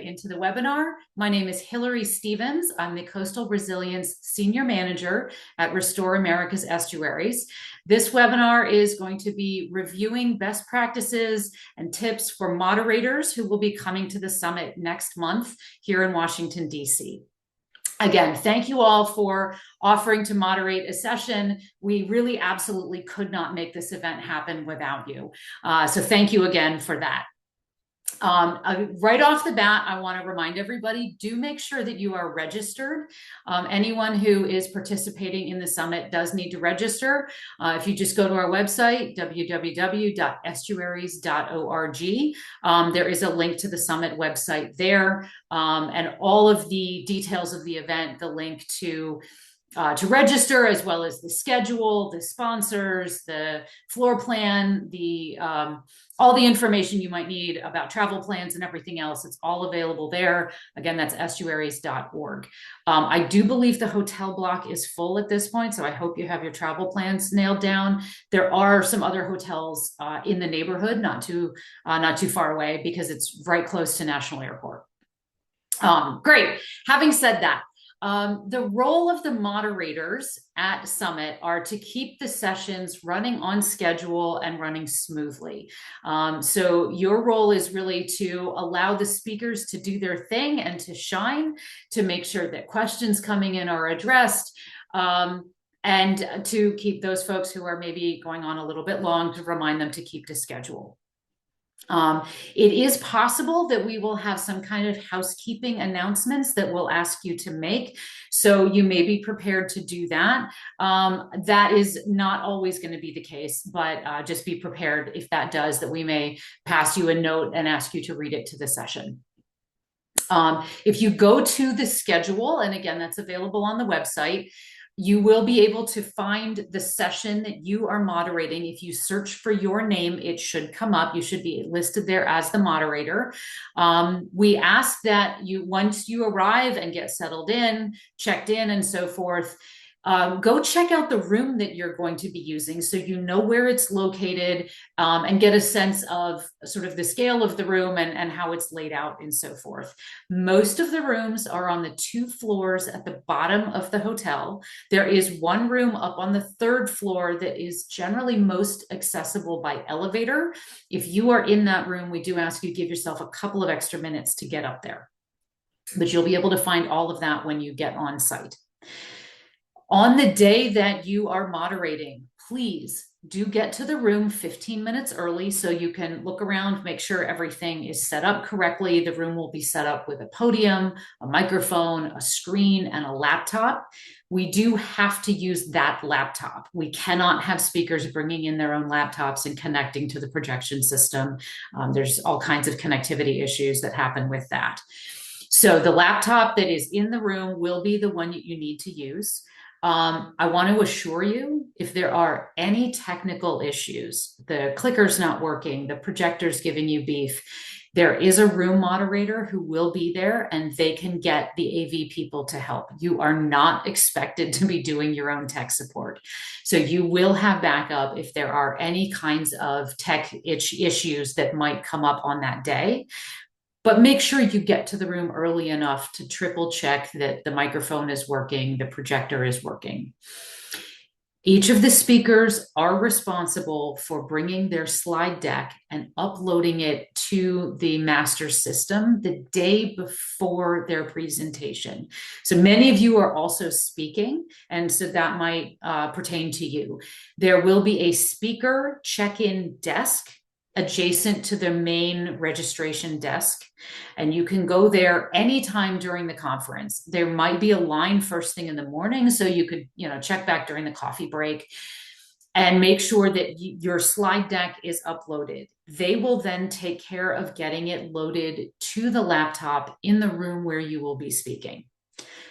into the webinar. My name is Hillary Stevens. I'm the Coastal Resilience Senior Manager at Restore America's Estuaries. This webinar is going to be reviewing best practices and tips for moderators who will be coming to the summit next month here in Washington, D.C. Again, thank you all for offering to moderate a session. We really absolutely could not make this event happen without you. So thank you again for that. Right off the bat, I want to remind everybody, do make sure that you are registered. Anyone who is participating in the summit does need to register. If you just go to our website, www.estuaries.org, there is a link to the summit website there, and all of the details of the event, the link to register, as well as the schedule, the sponsors, the floor plan, all the information you might need about travel plans and everything else. It's all available there. Again, that's estuaries.org. I do believe the hotel block is full at this point, so I hope you have your travel plans nailed down. There are some other hotels in the neighborhood, not too far away, because it's right close to National Airport. Great. Having said that, the role of the moderators at Summit are to keep the sessions running on schedule and running smoothly. So your role is really to allow the speakers to do their thing and to shine, to make sure that questions coming in are addressed, and to keep those folks who are maybe going on a little bit long, to remind them to keep to schedule. It is possible that we will have some kind of housekeeping announcements that we'll ask you to make, so you may be prepared to do that. That is not always going to be the case, but just be prepared if that does, that we may pass you a note and ask you to read it to the session. If you go to the schedule, and again, that's available on the website, you will be able to find the session that you are moderating. If you search for your name, it should come up. You should be listed there as the moderator. We ask that once you arrive and get settled in, checked in, and so forth, go check out the room that you're going to be using, so you know where it's located, and get a sense of sort of the scale of the room and how it's laid out and so forth. Most of the rooms are on the 2 floors at the bottom of the hotel. There is one room up on the 3rd floor that is generally most accessible by elevator. If you are in that room, we do ask you give yourself a couple of extra minutes to get up there, but you'll be able to find all of that when you get on site. On the day that you are moderating, please do get to the room 15 minutes early so you can look around, make sure everything is set up correctly. The room will be set up with a podium, a microphone, a screen, and a laptop. We do have to use that laptop. We cannot have speakers bringing in their own laptops and connecting to the projection system. There's all kinds of connectivity issues that happen with that. So the laptop that is in the room will be the one that you need to use. I want to assure you, if there are any technical issues, the clicker's not working, the projector's giving you beef, there is a room moderator who will be there, and they can get the AV people to help. You are not expected to be doing your own tech support. So you will have backup if there are any kinds of tech issues that might come up on that day. But make sure you get to the room early enough to triple check that the microphone is working, the projector is working. Each of the speakers are responsible for bringing their slide deck and uploading it to the master system the day before their presentation. So many of you are also speaking, and so that might pertain to you. There will be a speaker check-in desk adjacent to the main registration desk, and you can go there anytime during the conference. There might be a line first thing in the morning, so you could, check back during the coffee break and make sure that your slide deck is uploaded. They will then take care of getting it loaded to the laptop in the room where you will be speaking.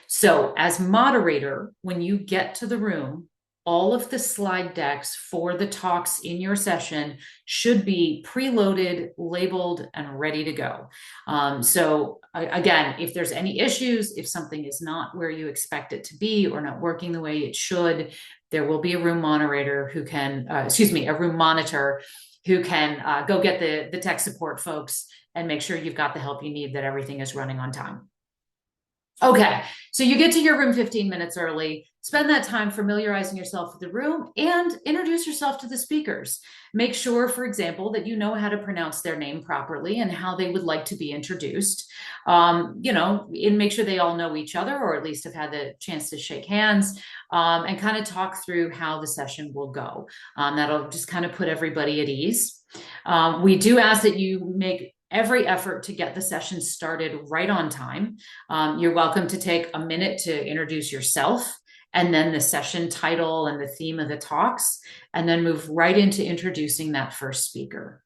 So as moderator, when you get to the room, all of the slide decks for the talks in your session should be preloaded, labeled, and ready to go. So again, if there's any issues, if something is not where you expect it to be or not working the way it should, there will be a room moderator who can, a room monitor who can go get the tech support folks and make sure you've got the help you need, that everything is running on time. Okay, so you get to your room 15 minutes early, spend that time familiarizing yourself with the room and introduce yourself to the speakers. Make sure, for example, that you know how to pronounce their name properly and how they would like to be introduced. And make sure they all know each other, or at least have had the chance to shake hands, and kind of talk through how the session will go. That'll just kind of put everybody at ease. We do ask that you make every effort to get the session started right on time. You're welcome to take a minute to introduce yourself, and then the session title and the theme of the talks, and then move right into introducing that first speaker.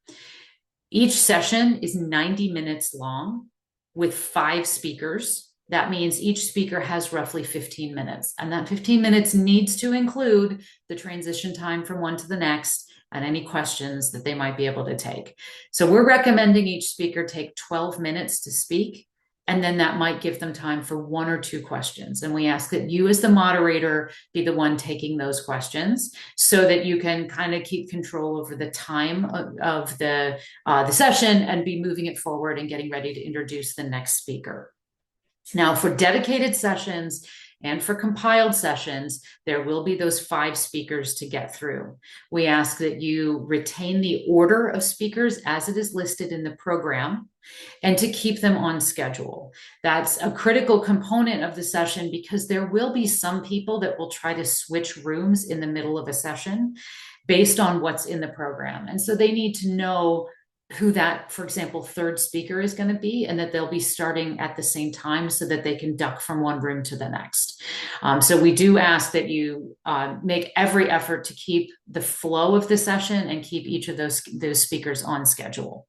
Each session is 90 minutes long with 5 speakers. That means each speaker has roughly 15 minutes, and that 15 minutes needs to include the transition time from one to the next and any questions that they might be able to take. So we're recommending each speaker take 12 minutes to speak, and then that might give them time for 1 or 2 questions. And we ask that you, as the moderator, be the one taking those questions, so that you can kind of keep control over the time of the session and be moving it forward and getting ready to introduce the next speaker. Now, for dedicated sessions and for compiled sessions, there will be those 5 speakers to get through. We ask that you retain the order of speakers as it is listed in the program, and to keep them on schedule. That's a critical component of the session, because there will be some people that will try to switch rooms in the middle of a session based on what's in the program. And so they need to know who that, for example, 3rd speaker is going to be, and that they'll be starting at the same time so that they can duck from one room to the next. So we do ask that you make every effort to keep the flow of the session and keep each of those speakers on schedule.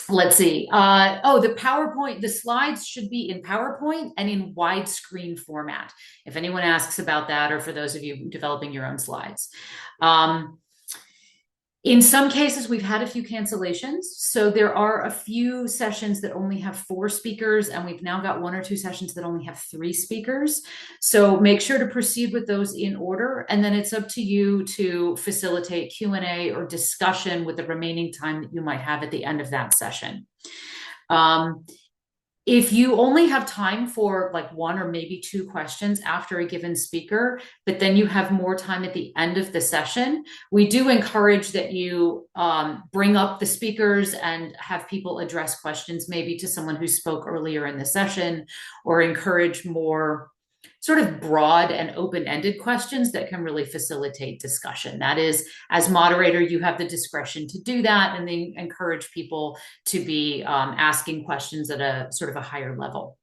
Let's see. The PowerPoint, the slides should be in PowerPoint and in widescreen format, if anyone asks about that, or for those of you developing your own slides. In some cases, we've had a few cancellations. So there are a few sessions that only have 4 speakers, and we've now got 1 or 2 sessions that only have 3 speakers. So make sure to proceed with those in order, and then it's up to you to facilitate Q&A or discussion with the remaining time that you might have at the end of that session. If you only have time for like 1 or maybe 2 questions after a given speaker, but then you have more time at the end of the session, we do encourage that you bring up the speakers and have people address questions maybe to someone who spoke earlier in the session, or encourage more sort of broad and open-ended questions that can really facilitate discussion. That is, as moderator, you have the discretion to do that, and they encourage people to be asking questions at a sort of a higher level.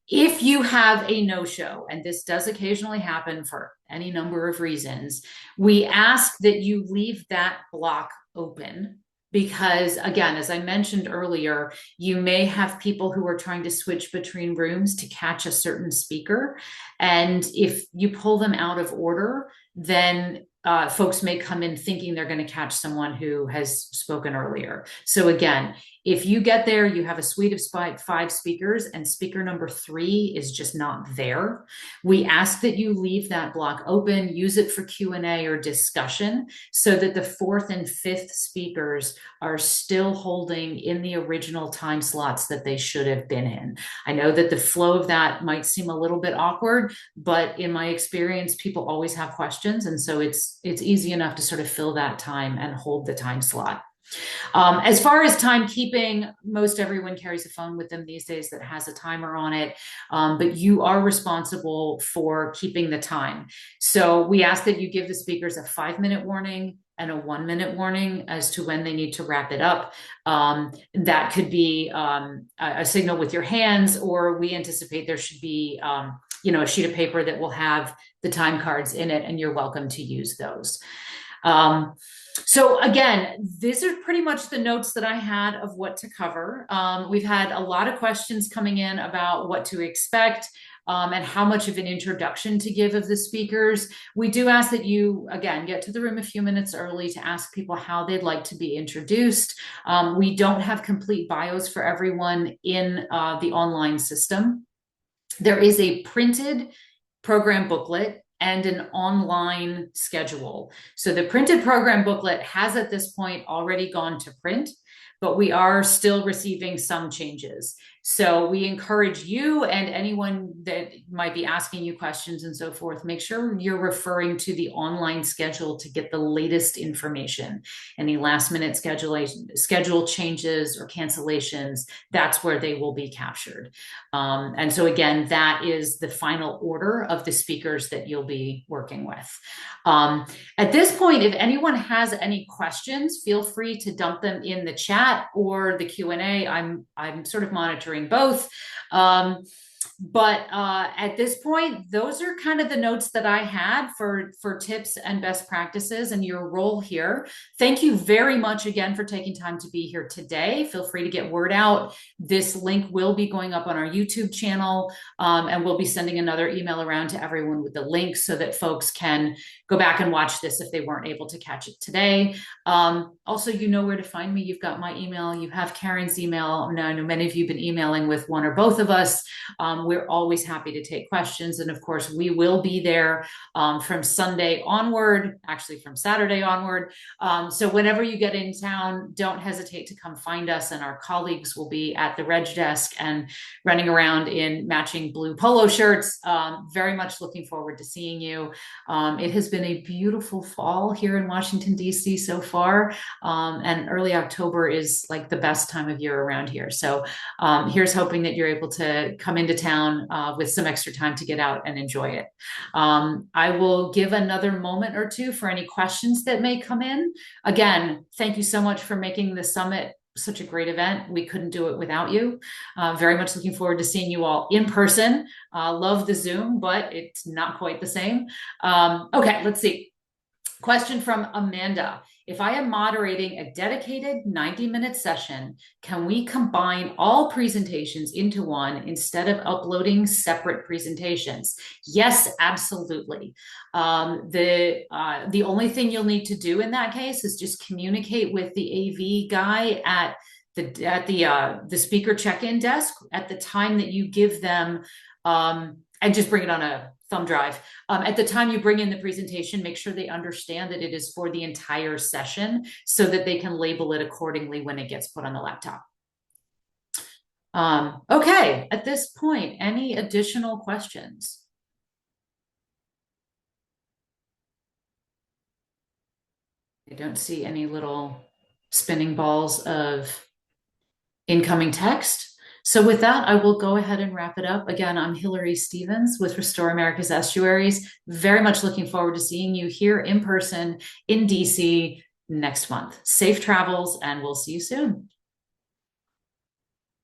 If you have a no-show, and this does occasionally happen for any number of reasons, we ask that you leave that block open. Because again, as I mentioned earlier, you may have people who are trying to switch between rooms to catch a certain speaker. And if you pull them out of order, then folks may come in thinking they're going to catch someone who has spoken earlier. So again, if you get there, you have a suite of 5 speakers and speaker number 3 is just not there, we ask that you leave that block open, use it for Q&A or discussion, so that the 4th and 5th speakers are still holding in the original time slots that they should have been in. I know that the flow of that might seem a little bit awkward, but in my experience, people always have questions. And so it's easy enough to sort of fill that time and hold the time slot. As far as timekeeping, most everyone carries a phone with them these days that has a timer on it, but you are responsible for keeping the time. So we ask that you give the speakers a 5-minute warning and a 1-minute warning as to when they need to wrap it up. That could be a signal with your hands, or we anticipate there should be a sheet of paper that will have the time cards in it, and you're welcome to use those. So again, these are pretty much the notes that I had of what to cover. We've had a lot of questions coming in about what to expect, and how much of an introduction to give of the speakers. We do ask that you, again, get to the room a few minutes early to ask people how they'd like to be introduced. We don't have complete bios for everyone in the online system. There is a printed program booklet and an online schedule. So the printed program booklet has at this point already gone to print, but we are still receiving some changes. So we encourage you and anyone that might be asking you questions and so forth, make sure you're referring to the online schedule to get the latest information. Any last minute schedule changes or cancellations, that's where they will be captured. And so again, that is the final order of the speakers that you'll be working with. At this point, if anyone has any questions, feel free to dump them in the chat or the Q&A. I'm sort of monitoring both. But at this point, those are kind of the notes that I had for tips and best practices and your role here. Thank you very much again for taking time to be here today. Feel free to get word out. This link will be going up on our YouTube channel, and we'll be sending another email around to everyone with the link so that folks can go back and watch this if they weren't able to catch it today. Also, you know where to find me. You've got my email. You have Karen's email. Now, I know many of you have been emailing with one or both of us. We're always happy to take questions. And of course, we will be there from Sunday onward, actually from Saturday onward. So whenever you get in town, don't hesitate to come find us. And our colleagues will be at the reg desk and running around in matching blue polo shirts. Very much looking forward to seeing you. It has been a beautiful fall here in Washington, D.C. so far. And early October is like the best time of year around here. So here's hoping that you're able to come into town with some extra time to get out and enjoy it. I will give another moment or two for any questions that may come in. Again, thank you so much for making the summit such a great event. We couldn't do it without you. Very much looking forward to seeing you all in person. Love the Zoom, but it's not quite the same. Okay, let's see. Question from Amanda. If I am moderating a dedicated 90-minute session, can we combine all presentations into one instead of uploading separate presentations? Yes, absolutely. The only thing you'll need to do in that case is just communicate with the AV guy at the speaker check-in desk at the time that you give them, and just bring it on a thumb drive. At the time you bring in the presentation, make sure they understand that it is for the entire session so that they can label it accordingly when it gets put on the laptop. Okay, at this point, any additional questions? I don't see any little spinning balls of incoming text. So with that, I will go ahead and wrap it up. Again, I'm Hillary Stevens with Restore America's Estuaries. Very much looking forward to seeing you here in person in DC next month. Safe travels, and we'll see you soon.